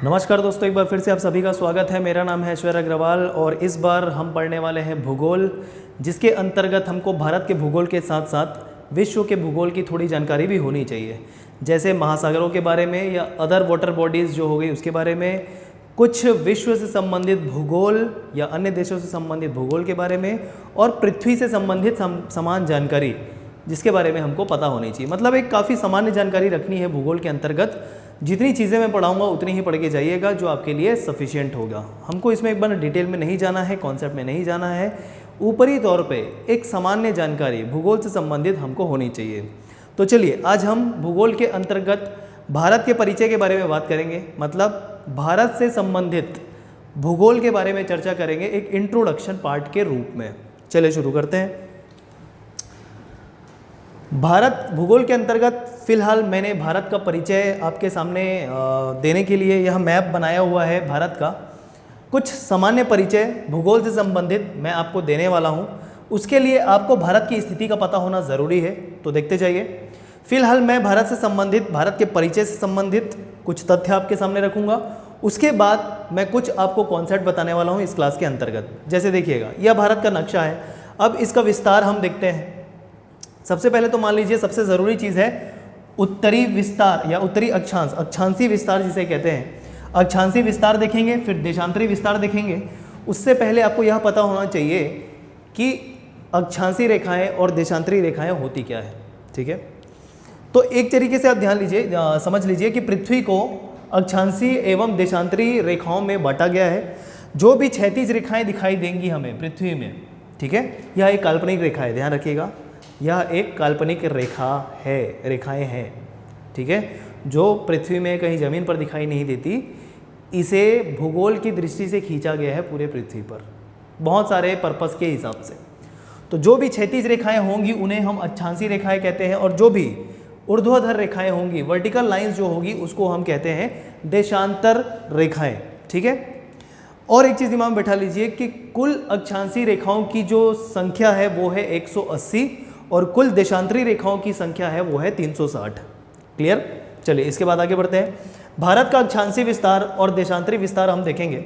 नमस्कार दोस्तों, एक बार फिर से आप सभी का स्वागत है। मेरा नाम है ऐश्वर्य अग्रवाल और इस बार हम पढ़ने वाले हैं भूगोल, जिसके अंतर्गत हमको भारत के भूगोल के साथ साथ विश्व के भूगोल की थोड़ी जानकारी भी होनी चाहिए, जैसे महासागरों के बारे में या अदर वाटर बॉडीज़ जो हो गई उसके बारे में, कुछ विश्व से संबंधित भूगोल या अन्य देशों से संबंधित भूगोल के बारे में, और पृथ्वी से संबंधित समान जानकारी जिसके बारे में हमको पता होनी चाहिए। मतलब एक काफ़ी सामान्य जानकारी रखनी है भूगोल के अंतर्गत। जितनी चीज़ें मैं पढ़ाऊंगा उतनी ही पढ़ के जाइएगा, जो आपके लिए सफिशिएंट होगा। हमको इसमें एक बार डिटेल में नहीं जाना है, कॉन्सेप्ट में नहीं जाना है, ऊपरी तौर पे एक सामान्य जानकारी भूगोल से संबंधित हमको होनी चाहिए। तो चलिए आज हम भूगोल के अंतर्गत भारत के परिचय के बारे में बात करेंगे, मतलब भारत से संबंधित भूगोल के बारे में चर्चा करेंगे एक इंट्रोडक्शन पार्ट के रूप में। चलिए शुरू करते हैं। भारत भूगोल के अंतर्गत फिलहाल मैंने भारत का परिचय आपके सामने देने के लिए यह मैप बनाया हुआ है भारत का। कुछ सामान्य परिचय भूगोल से संबंधित मैं आपको देने वाला हूं। उसके लिए आपको भारत की स्थिति का पता होना ज़रूरी है, तो देखते जाइए। फिलहाल मैं भारत से संबंधित, भारत के परिचय से संबंधित कुछ तथ्य आपके सामने रखूँगा। उसके बाद मैं कुछ आपको कॉन्सेप्ट बताने वाला हूँ इस क्लास के अंतर्गत। जैसे देखिएगा, यह भारत का नक्शा है। अब इसका विस्तार हम देखते हैं। सबसे पहले तो मान लीजिए सबसे ज़रूरी चीज़ है उत्तरी विस्तार या उत्तरी अक्षांश, अक्षांशी विस्तार जिसे कहते हैं। अक्षांशी विस्तार देखेंगे, फिर देशांतरी विस्तार देखेंगे। उससे पहले आपको यह पता होना चाहिए कि अक्षांशी रेखाएं और देशांतरी रेखाएं होती क्या है, ठीक है। तो एक तरीके से आप ध्यान लीजिए, समझ लीजिए कि पृथ्वी को अक्षांशी एवं देशांतरी रेखाओं में बांटा गया है। जो भी क्षैतिज रेखाएँ दिखाई देंगी हमें पृथ्वी में, ठीक है, यह एक काल्पनिक रेखा है, ध्यान रखिएगा। यह एक काल्पनिक रेखा है, रेखाएं हैं, ठीक है, जो पृथ्वी में कहीं ज़मीन पर दिखाई नहीं देती। इसे भूगोल की दृष्टि से खींचा गया है पूरे पृथ्वी पर बहुत सारे पर्पस के हिसाब से। तो जो भी क्षैतिज रेखाएं होंगी उन्हें हम अक्षांशी रेखाएं कहते हैं, और जो भी ऊर्ध्वाधर रेखाएं होंगी, वर्टिकल लाइंस जो होगी, उसको हम कहते हैं देशांतर रेखाएं, ठीक है। और एक चीज़ दिमाग में बैठा लीजिए कि कुल अक्षांशी रेखाओं की जो संख्या है वो है 180 और कुल देशांतरी रेखाओं की संख्या है वो है 360। क्लियर। चलिए इसके बाद आगे बढ़ते हैं। भारत का अक्षांशी विस्तार और देशांतरी विस्तार हम देखेंगे।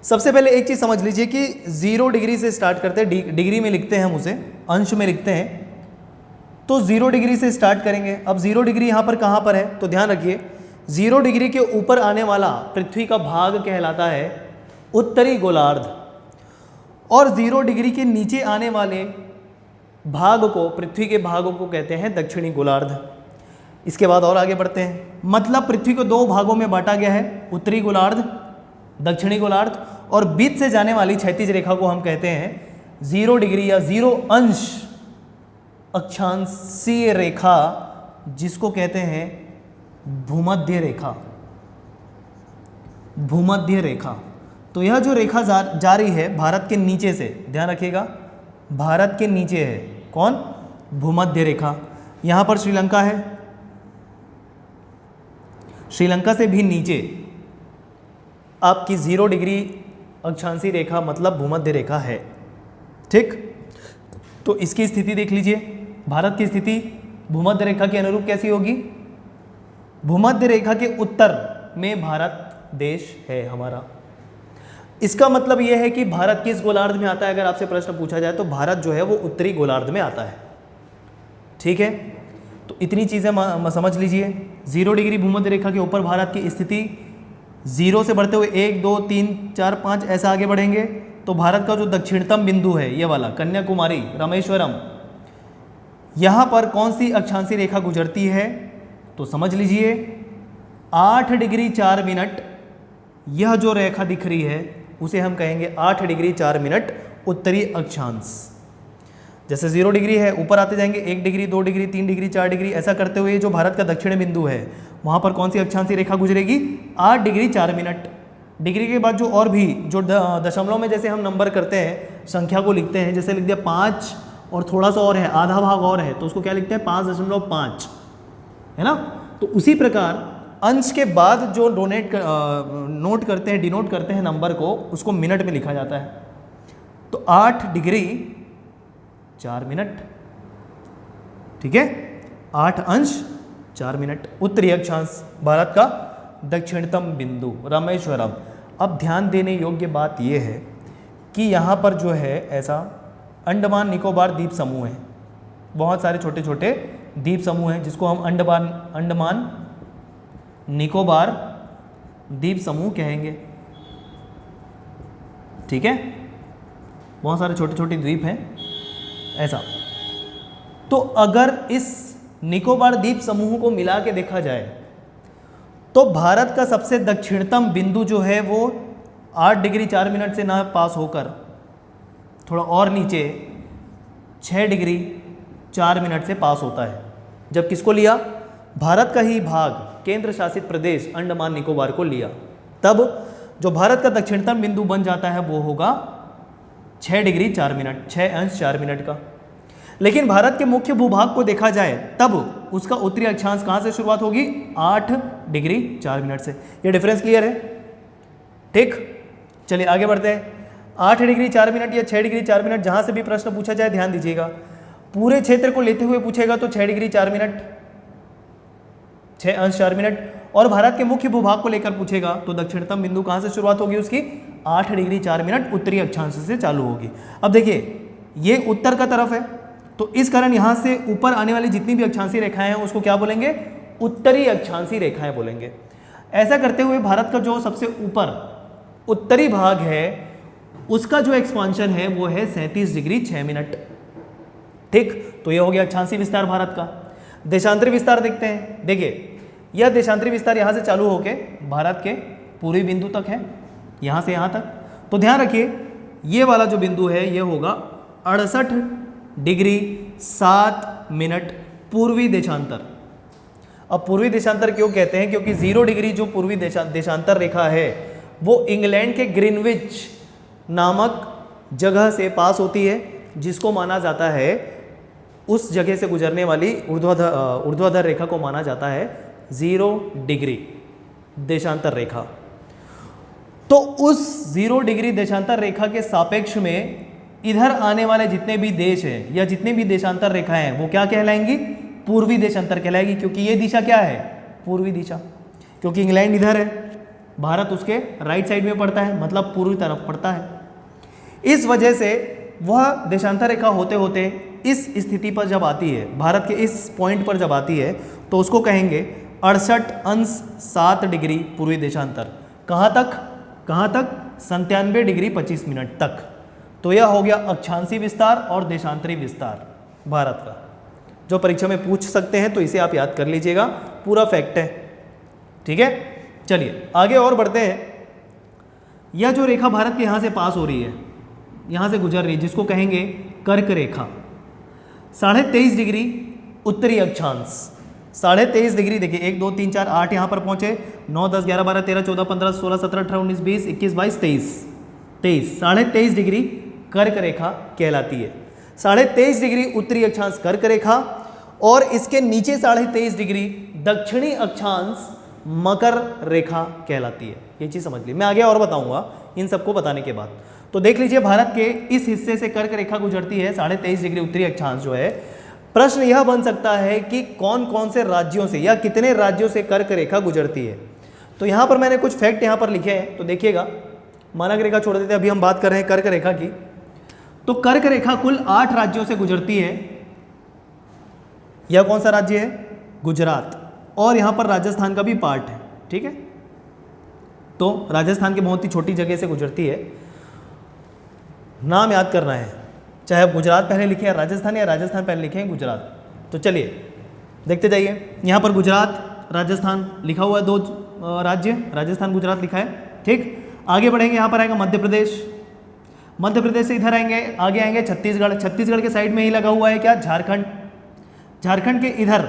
सबसे पहले एक चीज़ समझ लीजिए कि 0 डिग्री से स्टार्ट करते हैं, डिग्री में लिखते हैं हम उसे, अंश में लिखते हैं, तो 0 डिग्री से स्टार्ट करेंगे। अब 0 डिग्री यहाँ पर कहाँ पर है, तो ध्यान रखिए 0 डिग्री के ऊपर आने वाला पृथ्वी का भाग कहलाता है उत्तरी गोलार्ध, और 0 डिग्री के नीचे आने वाले भाग को, पृथ्वी के भागों को कहते हैं दक्षिणी गोलार्ध। इसके बाद और आगे बढ़ते हैं। मतलब पृथ्वी को 2 भागों में बांटा गया है, उत्तरी गोलार्ध, दक्षिणी गोलार्ध, और बीच से जाने वाली क्षैतिज रेखा को हम कहते हैं 0 डिग्री या 0 अंश अक्षांशीय रेखा, जिसको कहते हैं भूमध्य रेखा। भूमध्य रेखा, तो यह जो रेखा जा रही है भारत के नीचे से, ध्यान रखिएगा, भारत के नीचे है कौन, भूमध्य रेखा। यहां पर श्रीलंका है, श्रीलंका से भी नीचे आपकी 0 डिग्री अक्षांशी रेखा मतलब भूमध्य रेखा है, ठीक। तो इसकी स्थिति देख लीजिए, भारत की स्थिति भूमध्य रेखा के अनुरूप कैसी होगी। भूमध्य रेखा के उत्तर में भारत देश है हमारा। इसका मतलब यह है कि भारत किस गोलार्ध में आता है, अगर आपसे प्रश्न पूछा जाए तो भारत जो है वो उत्तरी गोलार्ध में आता है, ठीक है। तो इतनी चीज़ें समझ लीजिए। 0 डिग्री भूमध्य रेखा के ऊपर भारत की स्थिति, 0 से बढ़ते हुए 1 2 3 4 5 ऐसा आगे बढ़ेंगे तो भारत का जो दक्षिणतम बिंदु है ये वाला कन्याकुमारी, रामेश्वरम, यहाँ पर कौन सी अक्षांशी रेखा गुजरती है, तो समझ लीजिए 8 डिग्री 4 मिनट। यह जो रेखा दिख रही है उसे हम कहेंगे 8 डिग्री 4 मिनट उत्तरी अक्षांश। जैसे 0 डिग्री है, ऊपर आते जाएंगे 1 डिग्री 2 डिग्री 3 डिग्री 4 डिग्री, ऐसा करते हुए जो भारत का दक्षिण बिंदु है वहाँ पर कौन सी अक्षांशी रेखा गुजरेगी, 8 डिग्री 4 मिनट। डिग्री के बाद जो और भी जो दशमलव में जैसे हम नंबर करते हैं, संख्या को लिखते हैं, जैसे लिख दिया 5 और थोड़ा सा और है, आधा भाग और है, तो उसको क्या लिखते हैं 5.5, है ना। तो उसी प्रकार अंश के बाद जो नोट करते हैं, डिनोट करते हैं नंबर को, उसको मिनट में लिखा जाता है। तो 8 डिग्री 4 मिनट, ठीक है, 8 अंश 4 मिनट उत्तरी अक्षांश भारत का दक्षिणतम बिंदु रामेश्वरम। अब ध्यान देने योग्य बात यह है कि यहाँ पर जो है ऐसा अंडमान निकोबार द्वीप समूह है, बहुत सारे छोटे छोटे द्वीप समूह हैं जिसको हम अंडमान निकोबार द्वीप समूह कहेंगे। ठीक है, बहुत सारे छोटे छोटे द्वीप हैं ऐसा। तो अगर इस निकोबार द्वीप समूह को मिला के देखा जाए तो भारत का सबसे दक्षिणतम बिंदु जो है वो 8 डिग्री 4 मिनट से ना पास होकर थोड़ा और नीचे 6 डिग्री 4 मिनट से पास होता है। जब किसको लिया? भारत का ही भाग, केंद्र शासित प्रदेश अंडमान निकोबार को लिया, तब जो भारत का दक्षिणतम बिंदु बन जाता है वो होगा 6 डिग्री 4 मिनट, 6 अंश 4 मिनट का। लेकिन भारत के मुख्य भूभाग को देखा जाए तब उसका उत्तरी अक्षांश कहाँ से शुरुआत होगी? 8 डिग्री 4 मिनट से। ये डिफरेंस क्लियर है? ठीक, चलिए आगे बढ़ते हैं। 8 डिग्री 4 मिनट या 6 डिग्री 4 मिनट, जहाँ से भी प्रश्न पूछा जाए ध्यान दीजिएगा, पूरे क्षेत्र को लेते हुए पूछेगा तो 6 डिग्री 4 मिनट, 6 अंश 4 मिनट, और भारत के मुख्य भूभाग को लेकर पूछेगा तो दक्षिणतम बिंदु कहाँ से शुरुआत होगी उसकी? 8 डिग्री 4 मिनट उत्तरी अक्षांश से चालू होगी। अब देखिए ये उत्तर का तरफ है तो इस कारण यहाँ से ऊपर आने वाली जितनी भी अक्षांशी रेखाएं हैं उसको क्या बोलेंगे? उत्तरी अक्षांशी रेखाएं बोलेंगे। ऐसा करते हुए भारत का जो सबसे ऊपर उत्तरी भाग है उसका जो एक्सपांशन है वो है 37 डिग्री 6 मिनट। ठीक, तो ये हो गया अक्षांशी विस्तार भारत का। देशांतरी विस्तार देखते हैं। देखिए यह देशांतरी विस्तार यहाँ से चालू होके भारत के पूर्वी बिंदु तक है, यहाँ से यहाँ तक। तो ध्यान रखिए ये वाला जो बिंदु है ये होगा 68 डिग्री 7 मिनट पूर्वी देशांतर। अब पूर्वी देशांतर क्यों कहते हैं? क्योंकि 0 डिग्री जो पूर्वी देशांतर रेखा है वो इंग्लैंड के ग्रीनविच नामक जगह से पास होती है, जिसको माना जाता है, उस जगह से गुजरने वाली ऊर्ध्वाधर रेखा को माना जाता है 0 डिग्री देशांतर रेखा। तो उस 0 डिग्री देशांतर रेखा के सापेक्ष में इधर आने वाले जितने भी देश हैं या जितने भी देशांतर रेखाएं हैं वो क्या कहलाएंगी? पूर्वी देशांतर कहलाएगी, क्योंकि ये दिशा क्या है? पूर्वी दिशा। क्योंकि इंग्लैंड इधर है, भारत उसके राइट साइड में पड़ता है, मतलब पूर्वी तरफ पड़ता है। इस वजह से वह देशांतर रेखा होते होते इस स्थिति पर जब आती है, भारत के इस पॉइंट पर जब आती है तो उसको कहेंगे 68 अंश 7 डिग्री पूर्वी देशांतर। कहाँ तक? कहाँ तक? 97 डिग्री 25 मिनट तक। तो यह हो गया अक्षांशी विस्तार और देशांतरी विस्तार भारत का, जो परीक्षा में पूछ सकते हैं, तो इसे आप याद कर लीजिएगा, पूरा फैक्ट है। ठीक है, चलिए आगे और बढ़ते हैं। यह जो रेखा भारत के यहाँ से पास हो रही है, यहाँ से गुजर रही है, जिसको कहेंगे कर्क रेखा, 23.5 डिग्री उत्तरी अक्षांश। 23.5 डिग्री, देखिए 1 2 3 4 8 यहाँ पर पहुँचे, 9 10 11 12 13 14 15 16 17 18 19 20 21 22 23, 23.5 डिग्री कर्क रेखा कहलाती है। 23.5 डिग्री उत्तरी अक्षांश कर्क रेखा, और इसके नीचे 23.5 डिग्री दक्षिणी अक्षांश मकर रेखा कहलाती है। ये चीज़ समझ ली, मैं आगे और बताऊंगा इन सबको बताने के बाद। तो देख लीजिए भारत के इस हिस्से से कर्क रेखा गुजरती है, 23.5 डिग्री उत्तरी अक्षांश जो है। प्रश्न यह बन सकता है कि कौन कौन से राज्यों से या कितने राज्यों से कर्क रेखा गुजरती है। तो यहाँ पर मैंने कुछ फैक्ट यहाँ पर लिखे हैं, तो देखिएगा। मानक रेखा छोड़ देते हैं, अभी हम बात कर रहे हैं कर्क रेखा की। तो कर्क रेखा कुल 8 राज्यों से गुजरती है। यह कौन सा राज्य है? गुजरात, और यहाँ पर राजस्थान का भी पार्ट है। ठीक है, तो राजस्थान की बहुत ही छोटी जगह से गुजरती है। नाम याद करना है, चाहे आप गुजरात पहले लिखे या राजस्थान पहले लिखे हैं गुजरात। तो चलिए देखते जाइए, यहाँ पर गुजरात राजस्थान लिखा हुआ है, 2 राज्य, राजस्थान गुजरात लिखा है। ठीक, आगे बढ़ेंगे, यहाँ पर आएगा मध्य प्रदेश। मध्य प्रदेश से इधर आएंगे, आगे आएंगे छत्तीसगढ़। छत्तीसगढ़ के साइड में ही लगा हुआ है क्या? झारखंड। झारखंड के इधर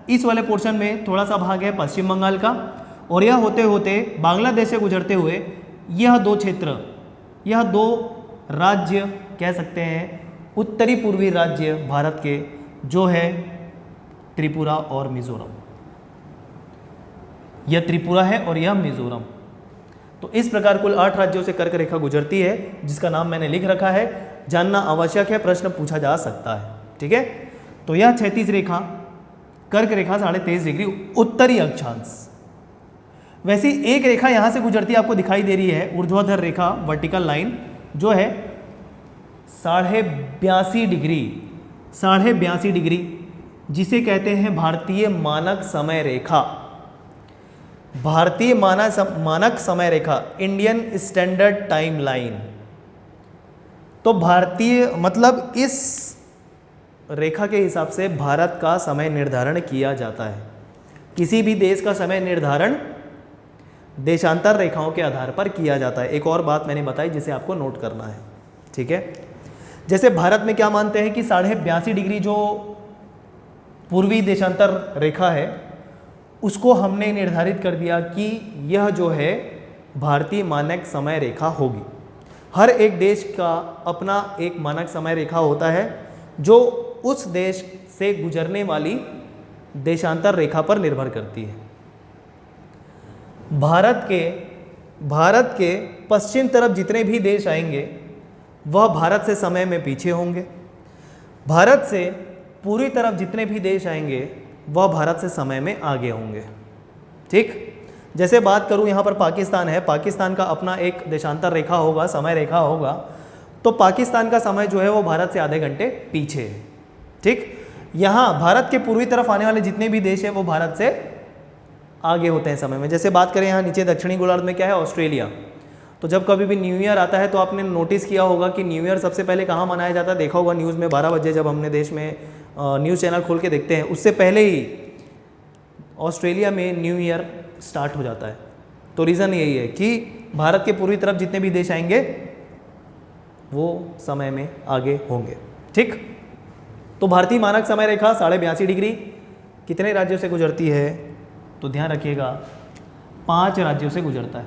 इस वाले पोर्शन में थोड़ा सा भाग है पश्चिम बंगाल का, और यह होते होते बांग्लादेश से गुजरते हुए यह 2 क्षेत्र, यह 2 राज्य कह सकते हैं उत्तरी पूर्वी राज्य भारत के, जो है त्रिपुरा और मिजोरम। यह त्रिपुरा है और यह मिजोरम। तो इस प्रकार कुल 8 राज्यों से कर्क रेखा गुजरती है, जिसका नाम मैंने लिख रखा है, जानना आवश्यक है, प्रश्न पूछा जा सकता है। ठीक है, तो यह 36 रेखा कर्क रेखा 23.5 डिग्री उत्तरी अक्षांश। वैसी एक रेखा यहाँ से गुजरती है, आपको दिखाई दे रही है, ऊर्ध्वाधर रेखा, वर्टिकल लाइन, जो है 82.5 डिग्री, जिसे कहते हैं भारतीय मानक समय रेखा। भारतीय मानक समय रेखा, इंडियन स्टैंडर्ड टाइम लाइन। तो भारतीय मतलब इस रेखा के हिसाब से भारत का समय निर्धारण किया जाता है। किसी भी देश का समय निर्धारण देशांतर रेखाओं के आधार पर किया जाता है। एक और बात मैंने बताई जिसे आपको नोट करना है, ठीक है। जैसे भारत में क्या मानते हैं कि 82.5 डिग्री जो पूर्वी देशांतर रेखा है, उसको हमने निर्धारित कर दिया कि यह जो है भारतीय मानक समय रेखा होगी। हर एक देश का अपना एक मानक समय रेखा होता है जो उस देश से गुजरने वाली देशांतर रेखा पर निर्भर करती है। भारत के पश्चिम तरफ जितने भी देश आएंगे वह भारत से समय में पीछे होंगे। भारत से पूर्वी तरफ जितने भी देश आएंगे वह भारत से समय में आगे होंगे, ठीक। जैसे बात करूं यहाँ पर पाकिस्तान है, पाकिस्तान का अपना एक देशांतर रेखा होगा, समय रेखा होगा, तो पाकिस्तान का समय जो है वो भारत से आधे घंटे पीछे है, ठीक। यहाँ भारत के पूर्वी तरफ आने वाले जितने भी देश हैं वो भारत से आगे होते हैं समय में। जैसे बात करें यहाँ नीचे दक्षिणी गोलार्ध में क्या है, ऑस्ट्रेलिया। तो जब कभी भी न्यू ईयर आता है तो आपने नोटिस किया होगा कि न्यू ईयर सबसे पहले कहाँ मनाया जाता है, देखा होगा न्यूज़ में 12 बजे जब हमने देश में न्यूज़ चैनल खोल के देखते हैं, उससे पहले ही ऑस्ट्रेलिया में न्यू ईयर स्टार्ट हो जाता है। तो रीज़न यही है कि भारत के पूर्वी तरफ जितने भी देश आएंगे वो समय में आगे होंगे, ठीक। तो भारतीय मानक समय रेखा 82.5 डिग्री कितने राज्यों से गुजरती है, तो ध्यान रखिएगा 5 राज्यों से गुजरता है।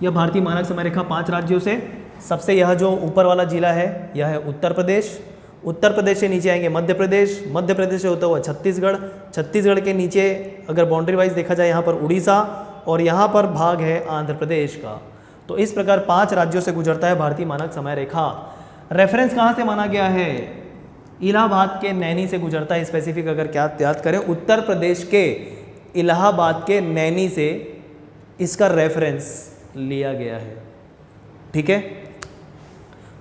यह भारतीय मानक समय रेखा 5 राज्यों से, सबसे यह जो ऊपर वाला जिला है यह है उत्तर प्रदेश। उत्तर प्रदेश से नीचे आएंगे मध्य प्रदेश, मध्य प्रदेश से होता हुआ छत्तीसगढ़, छत्तीसगढ़ के नीचे अगर बाउंड्री वाइज देखा जाए यहाँ पर उड़ीसा, और यहाँ पर भाग है आंध्र प्रदेश का। तो इस प्रकार 5 राज्यों से गुजरता है भारतीय मानक समय रेखा। रेफरेंस कहाँ से माना गया है, इलाहाबाद के नैनी से गुजरता है। स्पेसिफिक अगर क्या याद करें, उत्तर प्रदेश के इलाहाबाद के नैनी से इसका रेफरेंस लिया गया है, ठीक है।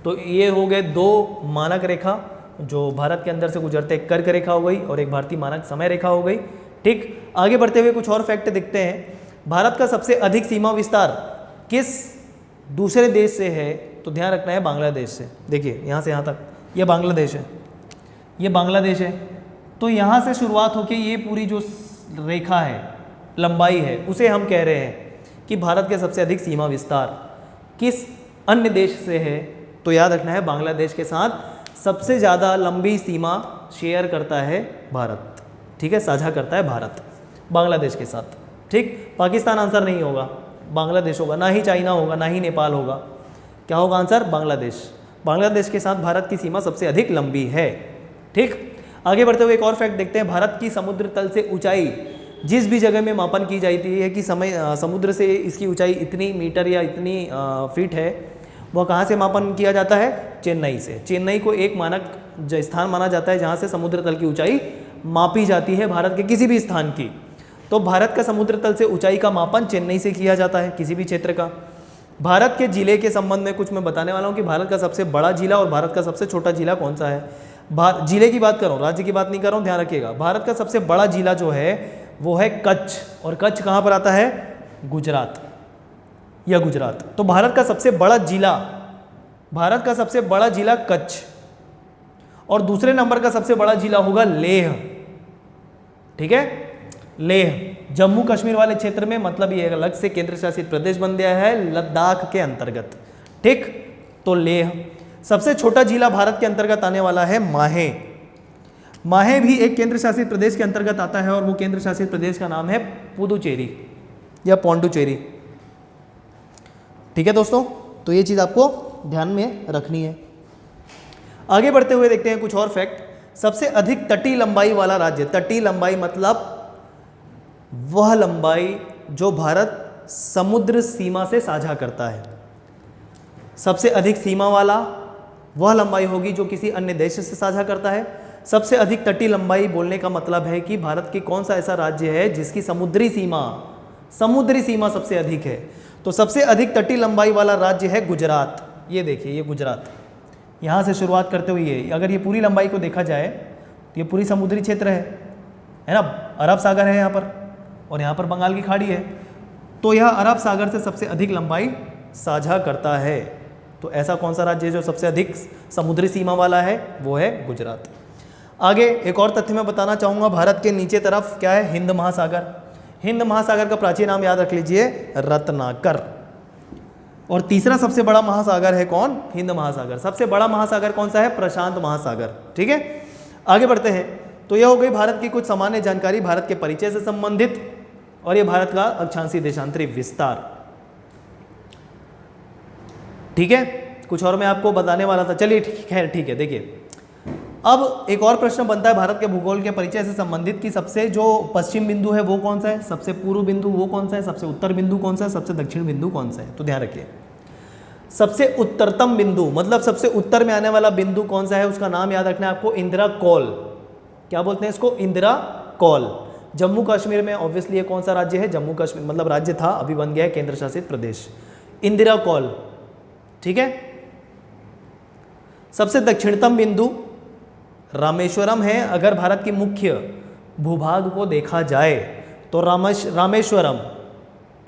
तो ये हो गए 2 मानक रेखा जो भारत के अंदर से गुजरते, एक कर्क रेखा हो गई और एक भारतीय मानक समय रेखा हो गई, ठीक। आगे बढ़ते हुए कुछ और फैक्ट देखते हैं। भारत का सबसे अधिक सीमा विस्तार किस दूसरे देश से है, तो ध्यान रखना है बांग्लादेश से। देखिए यहाँ से यहाँ तक ये बांग्लादेश है, ये बांग्लादेश है। तो यहाँ से शुरुआत होकर ये पूरी जो रेखा है, लंबाई है, उसे हम कह रहे हैं कि भारत के सबसे अधिक सीमा विस्तार किस अन्य देश से है, तो याद रखना है बांग्लादेश के साथ सबसे ज़्यादा लंबी सीमा शेयर करता है भारत, ठीक है, साझा करता है भारत बांग्लादेश के साथ, ठीक। पाकिस्तान आंसर नहीं होगा, बांग्लादेश होगा, ना ही चाइना होगा, ना ही नेपाल होगा, क्या होगा आंसर, बांग्लादेश। बांग्लादेश के साथ भारत की सीमा सबसे अधिक लंबी है, ठीक। आगे बढ़ते हुए एक और फैक्ट देखते हैं। भारत की समुद्र तल से ऊंचाई जिस भी जगह में मापन की जाती है कि समुद्र से इसकी ऊंचाई इतनी मीटर या इतनी फीट है, वह कहाँ से मापन किया जाता है, चेन्नई से। चेन्नई को एक मानक स्थान माना जाता है जहाँ से समुद्र तल की ऊंचाई मापी जाती है भारत के किसी भी स्थान की। तो भारत का समुद्र तल से ऊंचाई का मापन चेन्नई से किया जाता है, किसी भी क्षेत्र का। भारत के जिले के संबंध में कुछ मैं बताने वाला हूँ कि भारत का सबसे बड़ा जिला और भारत का सबसे छोटा जिला कौन सा है। जिले की बात कर रहा हूँ, राज्य की बात नहीं कर रहा हूँ, ध्यान रखिएगा। भारत का सबसे बड़ा जिला जो है वो है कच्छ, और कच्छ कहाँ पर आता है, गुजरात या गुजरात। तो भारत का सबसे बड़ा जिला कच्छ, और दूसरे नंबर का सबसे बड़ा जिला होगा लेह, ठीक है। लेह जम्मू कश्मीर वाले क्षेत्र में, मतलब ये अलग से केंद्र शासित प्रदेश बन गया है लद्दाख के अंतर्गत, ठीक। तो लेह। सबसे छोटा जिला भारत के अंतर्गत आने वाला है माहे। माहे भी एक केंद्र शासित प्रदेश के अंतर्गत आता है और वो केंद्र शासित प्रदेश का नाम है पुदुचेरी या पौंडुचेरी, ठीक है दोस्तों। तो ये चीज़ आपको ध्यान में रखनी है। आगे बढ़ते हुए देखते हैं कुछ और फैक्ट। सबसे अधिक तटीय लंबाई वाला राज्य, तटीय लंबाई मतलब वह लंबाई जो भारत समुद्र सीमा से साझा करता है। सबसे अधिक सीमा वाला वह लंबाई होगी जो किसी अन्य देश से साझा करता है। सबसे अधिक तटीय लंबाई बोलने का मतलब है कि भारत की कौन सा ऐसा राज्य है जिसकी समुद्री सीमा समुद्री सीमा सबसे अधिक है। तो सबसे अधिक तटीय लंबाई वाला राज्य है गुजरात। ये देखिए, ये गुजरात, यहाँ से शुरुआत करते हुए अगर ये पूरी लंबाई को देखा जाए तो ये पूरी समुद्री क्षेत्र है ना, अरब सागर है यहाँ पर और यहाँ पर बंगाल की खाड़ी है, तो यह अरब सागर से सबसे अधिक लंबाई साझा करता है। तो ऐसा कौन सा राज्य है जो सबसे अधिक समुद्री सीमा वाला है? वो है गुजरात। आगे एक और तथ्य मैं बताना चाहूँगा, भारत के नीचे तरफ क्या है? हिंद महासागर। हिंद महासागर का प्राचीन नाम याद रख लीजिए, रत्नाकर। और तीसरा सबसे बड़ा महासागर है कौन? हिंद महासागर। सबसे बड़ा महासागर कौन सा है? प्रशांत महासागर। ठीक है, आगे बढ़ते हैं। तो यह हो गई भारत की कुछ सामान्य जानकारी, भारत के परिचय से संबंधित, और यह भारत का अक्षांशीय देशांतरी विस्तार। ठीक है, कुछ और मैं आपको बताने वाला था, चलिए ठीक है। देखिए, अब एक और प्रश्न बनता है भारत के भूगोल के परिचय से संबंधित कि सबसे जो पश्चिम बिंदु है वो कौन सा है, सबसे पूर्व बिंदु वो कौन सा है, सबसे उत्तर बिंदु कौन सा है, सबसे दक्षिण बिंदु कौन सा है। तो ध्यान रखिए, सबसे उत्तरतम बिंदु मतलब सबसे उत्तर में आने वाला बिंदु कौन सा है, उसका नाम याद रखना है आपको, इंदिरा कौल। क्या बोलते हैं इसको? इंदिरा कौल। जम्मू कश्मीर में ऑब्वियसली ये कौन सा राज्य है? जम्मू कश्मीर, मतलब राज्य था, अभी बन गया है केंद्र शासित प्रदेश। इंदिरा कौल। ठीक है, सबसे दक्षिणतम बिंदु रामेश्वरम है। अगर भारत की मुख्य भूभाग को देखा जाए तो रामेश्वरम,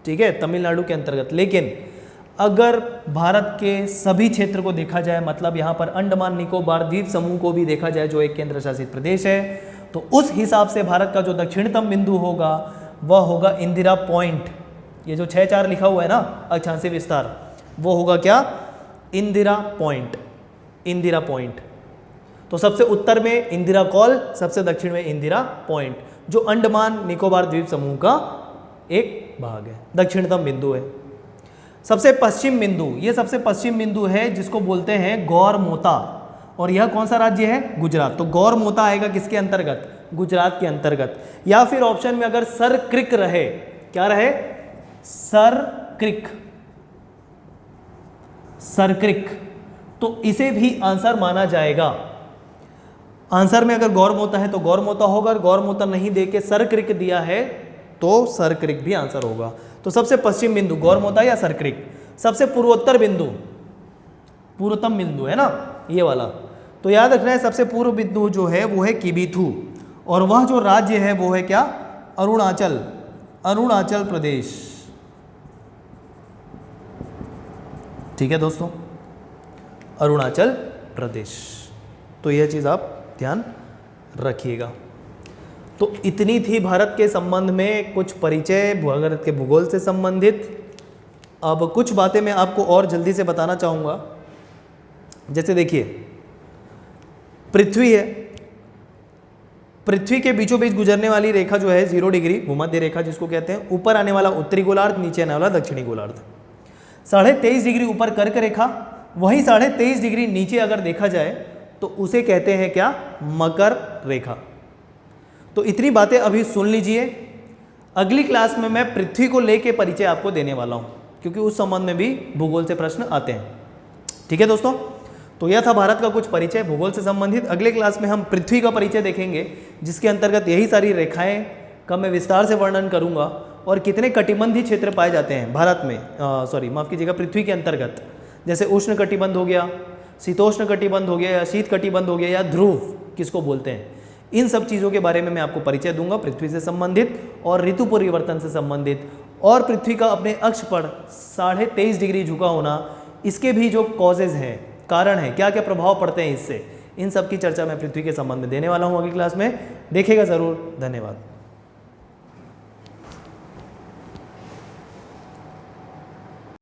ठीक है, तमिलनाडु के अंतर्गत। लेकिन अगर भारत के सभी क्षेत्र को देखा जाए, मतलब यहाँ पर अंडमान निकोबार द्वीप समूह को भी देखा जाए जो एक केंद्र शासित प्रदेश है, तो उस हिसाब से भारत का जो दक्षिणतम बिंदु होगा वह होगा इंदिरा पॉइंट। ये जो 6-4 लिखा हुआ है ना अक्षांशीय विस्तार, वो होगा क्या? इंदिरा पॉइंट। इंदिरा पॉइंट। तो सबसे उत्तर में इंदिरा कॉल, सबसे दक्षिण में इंदिरा पॉइंट, जो अंडमान निकोबार द्वीप समूह का एक भाग है, दक्षिणतम बिंदु है। सबसे पश्चिम बिंदु, ये सबसे पश्चिम बिंदु है जिसको बोलते हैं गौरमोता, और यह कौन सा राज्य है? गुजरात। तो गौरमोता आएगा किसके अंतर्गत? गुजरात के अंतर्गत। या फिर ऑप्शन में अगर सर क्रिक रहे, क्या रहे? सर क्रिक, सर क्रिक, तो इसे भी आंसर माना जाएगा। आंसर में अगर गौरमोता है तो गौरमोता होगा, अगर गौरमोता नहीं दे के सर क्रिक दिया है तो सर क्रिक भी आंसर होगा। तो सबसे पश्चिम बिंदु गौरमोता या सर क्रिक। सबसे पूर्वोत्तर बिंदु, पूर्वतम बिंदु है ना ये वाला, तो याद रखना है सबसे पूर्व बिंदु जो है वो है किबीथू, और वह जो राज्य है वो है क्या? अरुणाचल, अरुणाचल प्रदेश। ठीक है दोस्तों, अरुणाचल प्रदेश। तो यह चीज़ आप ध्यान रखिएगा। तो इतनी थी भारत के संबंध में कुछ परिचय, भारत के भूगोल से संबंधित। अब कुछ बातें मैं आपको और जल्दी से बताना चाहूँगा। जैसे देखिए, पृथ्वी है, पृथ्वी के बीचों बीच गुजरने वाली रेखा जो है 0 डिग्री, भूमध्य रेखा जिसको कहते हैं, ऊपर आने वाला उत्तरी गोलार्ध, नीचे आने वाला दक्षिणी गोलार्ध। 23.5 डिग्री ऊपर कर्क रेखा, वहीं 23.5 डिग्री नीचे अगर देखा जाए तो उसे कहते हैं क्या? मकर रेखा। तो इतनी बातें अभी सुन लीजिए। अगली क्लास में मैं पृथ्वी को लेके परिचय आपको देने वाला हूं, क्योंकि उस संबंध में भी भूगोल से प्रश्न आते हैं। ठीक है दोस्तों, तो यह था भारत का कुछ परिचय भूगोल से संबंधित। अगले क्लास में हम पृथ्वी का परिचय देखेंगे, जिसके अंतर्गत यही सारी रेखाएं का मैं विस्तार से वर्णन करूंगा, और कितने कटिबंधीय क्षेत्र पाए जाते हैं भारत में, माफ कीजिएगा, पृथ्वी के अंतर्गत। जैसे उष्ण कटिबंध हो गया, शीतोष्ण कटिबंध हो गया, या शीत कटिबंध हो गया, या ध्रुव किसको बोलते हैं। इन सब चीज़ों के बारे में मैं आपको परिचय दूंगा, पृथ्वी से संबंधित और ऋतु परिवर्तन से संबंधित, और पृथ्वी का अपने अक्ष पर 23.5 डिग्री झुका होना, इसके भी जो कॉजेज हैं, कारण हैं, क्या क्या प्रभाव पड़ते हैं इससे, इन सब की चर्चा मैं पृथ्वी के संबंध में देने वाला हूँ अगली क्लास में। देखेगा ज़रूर। धन्यवाद।